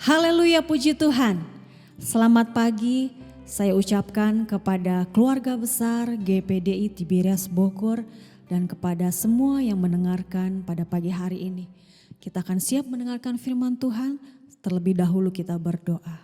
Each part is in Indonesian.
Haleluya, puji Tuhan. Selamat pagi saya ucapkan kepada keluarga besar GPDI Tiberias Bogor dan kepada semua yang mendengarkan pada pagi hari ini. Kita akan siap mendengarkan firman Tuhan, terlebih dahulu kita berdoa.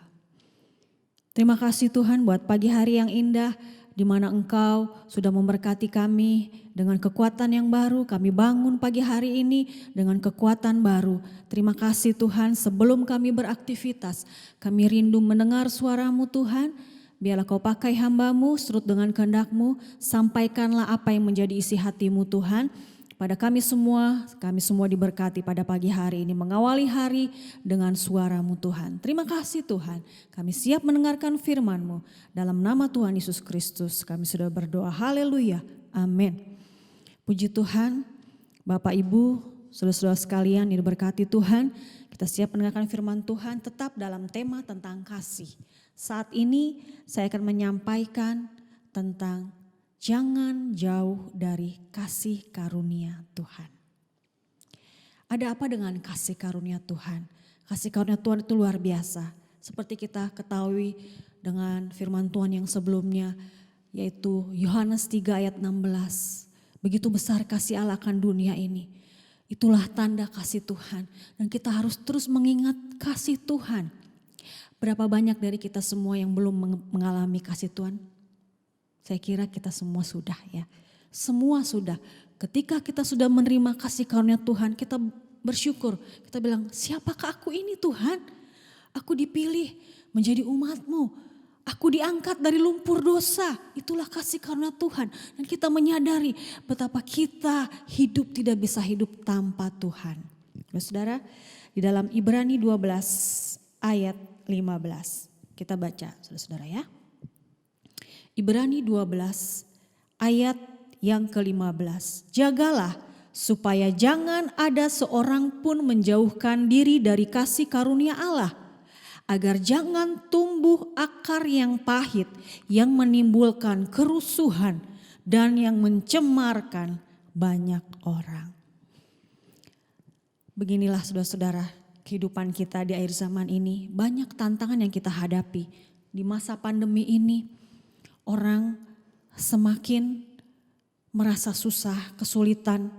Terima kasih Tuhan buat pagi hari yang indah, di mana Engkau sudah memberkati kami dengan kekuatan yang baru. Kami bangun pagi hari ini dengan kekuatan baru. Terima kasih Tuhan, sebelum kami beraktivitas, kami rindu mendengar suara-Mu Tuhan. Biarlah Kau pakai hamba-Mu surut dengan kehendak-Mu, sampaikanlah apa yang menjadi isi hati-Mu Tuhan. Pada kami semua diberkati pada pagi hari ini, mengawali hari dengan suara-Mu Tuhan. Terima kasih Tuhan, kami siap mendengarkan firman-Mu. Dalam nama Tuhan Yesus Kristus kami sudah berdoa, haleluya, amin. Puji Tuhan, Bapak Ibu, saudara-saudara sekalian yang diberkati Tuhan, kita siap mendengarkan firman Tuhan tetap dalam tema tentang kasih. Saat ini saya akan menyampaikan tentang jangan jauh dari kasih karunia Tuhan. Ada apa dengan kasih karunia Tuhan? Kasih karunia Tuhan itu luar biasa. Seperti kita ketahui dengan firman Tuhan yang sebelumnya, yaitu Yohanes 3 ayat 16. Begitu besar kasih Allah akan dunia ini. Itulah tanda kasih Tuhan. Dan kita harus terus mengingat kasih Tuhan. Berapa banyak dari kita semua yang belum mengalami kasih Tuhan? Saya kira kita semua sudah ya. Semua sudah. Ketika kita sudah menerima kasih karunia Tuhan, kita bersyukur. Kita bilang, siapakah aku ini Tuhan? Aku dipilih menjadi umat-Mu. Aku diangkat dari lumpur dosa. Itulah kasih karunia Tuhan. Dan kita menyadari betapa kita hidup tidak bisa hidup tanpa Tuhan. Saudara, di dalam Ibrani 12 ayat 15. Kita baca, saudara-saudara ya. Ibrani 12 ayat yang ke-15. Jagalah supaya jangan ada seorang pun menjauhkan diri dari kasih karunia Allah. Agar jangan tumbuh akar yang pahit yang menimbulkan kerusuhan dan yang mencemarkan banyak orang. Beginilah saudara-saudara, kehidupan kita di akhir zaman ini, banyak tantangan yang kita hadapi. Di masa pandemi ini, orang semakin merasa susah, kesulitan,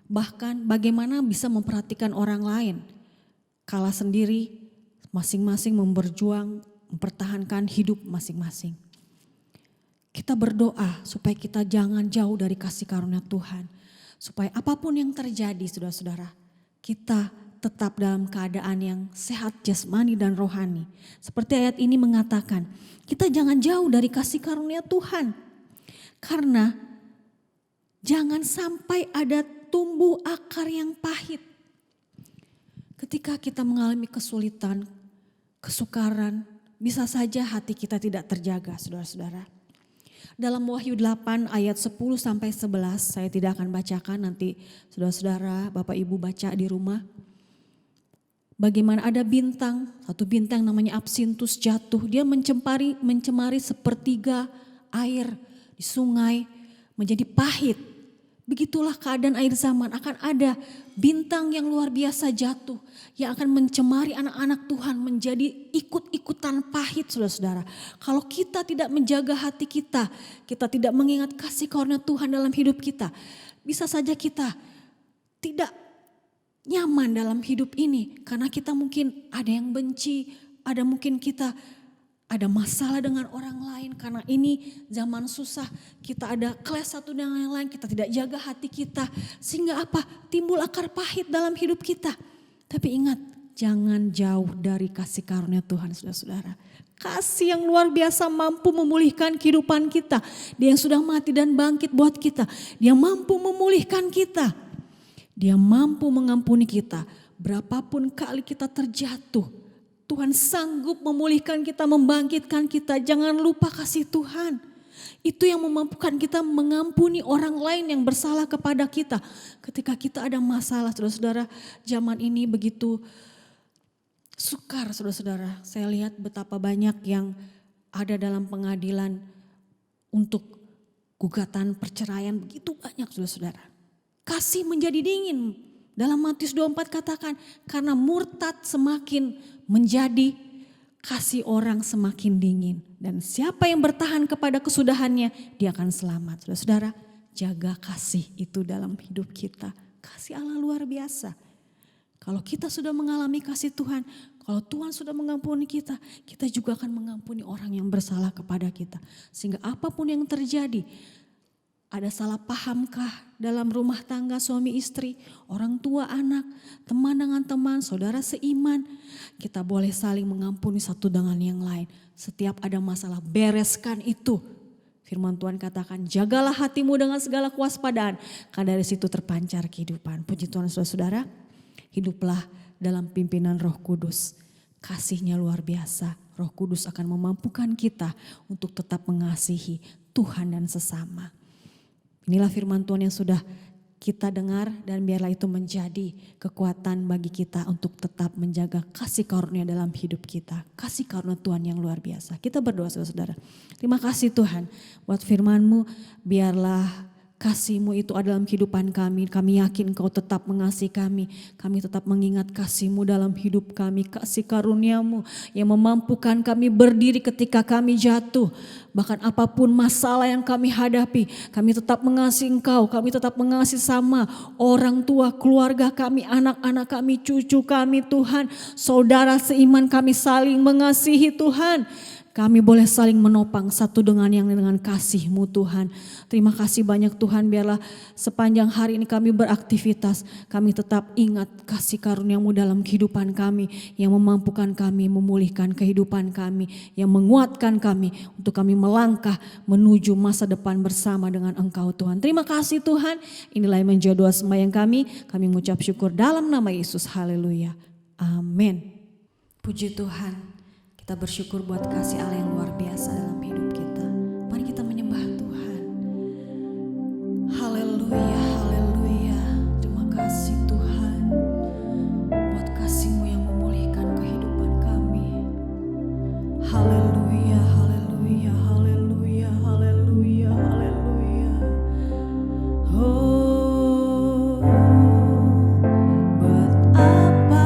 bahkan bagaimana bisa memperhatikan orang lain. Kala sendiri masing-masing berjuang mempertahankan hidup masing-masing. Kita berdoa supaya kita jangan jauh dari kasih karunia Tuhan. Supaya apapun yang terjadi saudara-saudara, kita tetap dalam keadaan yang sehat jasmani dan rohani. Seperti ayat ini mengatakan, kita jangan jauh dari kasih karunia Tuhan. Karena jangan sampai ada tumbuh akar yang pahit. Ketika kita mengalami kesulitan, kesukaran, bisa saja hati kita tidak terjaga saudara-saudara. Dalam Wahyu 8 ayat 10 sampai 11, saya tidak akan bacakan, nanti saudara-saudara, Bapak Ibu baca di rumah. Bagaimana ada bintang, satu bintang namanya Absintus jatuh, dia mencemari sepertiga air di sungai menjadi pahit. Begitulah keadaan akhir zaman, akan ada bintang yang luar biasa jatuh yang akan mencemari anak-anak Tuhan menjadi ikut-ikutan pahit saudara-saudara. Kalau kita tidak menjaga hati kita, kita tidak mengingat kasih karunia Tuhan dalam hidup kita, bisa saja kita tidak nyaman dalam hidup ini karena kita mungkin ada yang benci, ada mungkin kita ada masalah dengan orang lain karena ini zaman susah, kita ada clash satu dengan yang lain, kita tidak jaga hati kita sehingga apa? Timbul akar pahit dalam hidup kita. Tapi ingat, jangan jauh dari kasih karunia Tuhan saudara-saudara. Kasih yang luar biasa mampu memulihkan kehidupan kita. Dia yang sudah mati dan bangkit buat kita, Dia mampu memulihkan kita. Dia mampu mengampuni kita. Berapapun kali kita terjatuh, Tuhan sanggup memulihkan kita, membangkitkan kita. Jangan lupa kasih Tuhan. Itu yang memampukan kita mengampuni orang lain yang bersalah kepada kita. Ketika kita ada masalah, saudara-saudara, zaman ini begitu sukar saudara-saudara. Saya lihat betapa banyak yang ada dalam pengadilan untuk gugatan perceraian, begitu banyak saudara-saudara. Kasih menjadi dingin, Dalam Matius 24 katakan, karena murtad semakin menjadi, kasih orang semakin dingin. Dan siapa yang bertahan kepada kesudahannya, dia akan selamat. Saudara-saudara, jaga kasih itu dalam hidup kita. Kasih Allah luar biasa. Kalau kita sudah mengalami kasih Tuhan, kalau Tuhan sudah mengampuni kita, kita juga akan mengampuni orang yang bersalah kepada kita. Sehingga apapun yang terjadi, ada salah pahamkah dalam rumah tangga suami istri, orang tua anak, teman dengan teman, saudara seiman. Kita boleh saling mengampuni satu dengan yang lain. Setiap ada masalah, bereskan itu. Firman Tuhan katakan, jagalah hatimu dengan segala kewaspadaan. Karena dari situ terpancar kehidupan. Puji Tuhan saudara-saudara, hiduplah dalam pimpinan Roh Kudus. Kasihnya luar biasa. Roh Kudus akan memampukan kita untuk tetap mengasihi Tuhan dan sesama. Inilah firman Tuhan yang sudah kita dengar dan biarlah itu menjadi kekuatan bagi kita untuk tetap menjaga kasih karunia dalam hidup kita. Kasih karunia Tuhan yang luar biasa. Kita berdoa saudara-saudara. Terima kasih Tuhan buat firman-Mu, biarlah kasih-Mu itu ada dalam kehidupan kami. Kami yakin Kau tetap mengasihi kami. Kami tetap mengingat kasih-Mu dalam hidup kami. Kasih karunia-Mu yang memampukan kami berdiri ketika kami jatuh. Bahkan apapun masalah yang kami hadapi, kami tetap mengasihi Engkau. Kami tetap mengasihi sama orang tua, keluarga kami, anak-anak kami, cucu kami Tuhan. Saudara seiman kami saling mengasihi Tuhan. Kami boleh saling menopang satu dengan yang lain dengan kasih-Mu Tuhan. Terima kasih banyak Tuhan, biarlah sepanjang hari ini kami beraktivitas, kami tetap ingat kasih karunia-Mu dalam kehidupan kami, yang memampukan kami, memulihkan kehidupan kami, yang menguatkan kami untuk kami melangkah menuju masa depan bersama dengan Engkau Tuhan. Terima kasih Tuhan, inilah yang menjadi doa sembahyang kami mengucap syukur dalam nama Yesus, haleluya, amin. Puji Tuhan. Kita bersyukur buat kasih Allah yang luar biasa dalam hidup kita. Mari kita menyembah Tuhan. Haleluya, haleluya. Terima kasih Tuhan buat kasih-Mu yang memulihkan kehidupan kami. Haleluya, haleluya, haleluya, haleluya, haleluya. Oh, betapa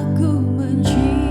aku mencintai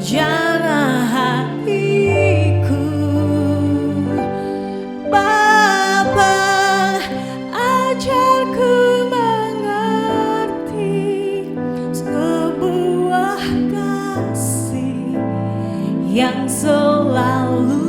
sarjana hatiku. Bapa, ajarku mengerti sebuah kasih yang selalu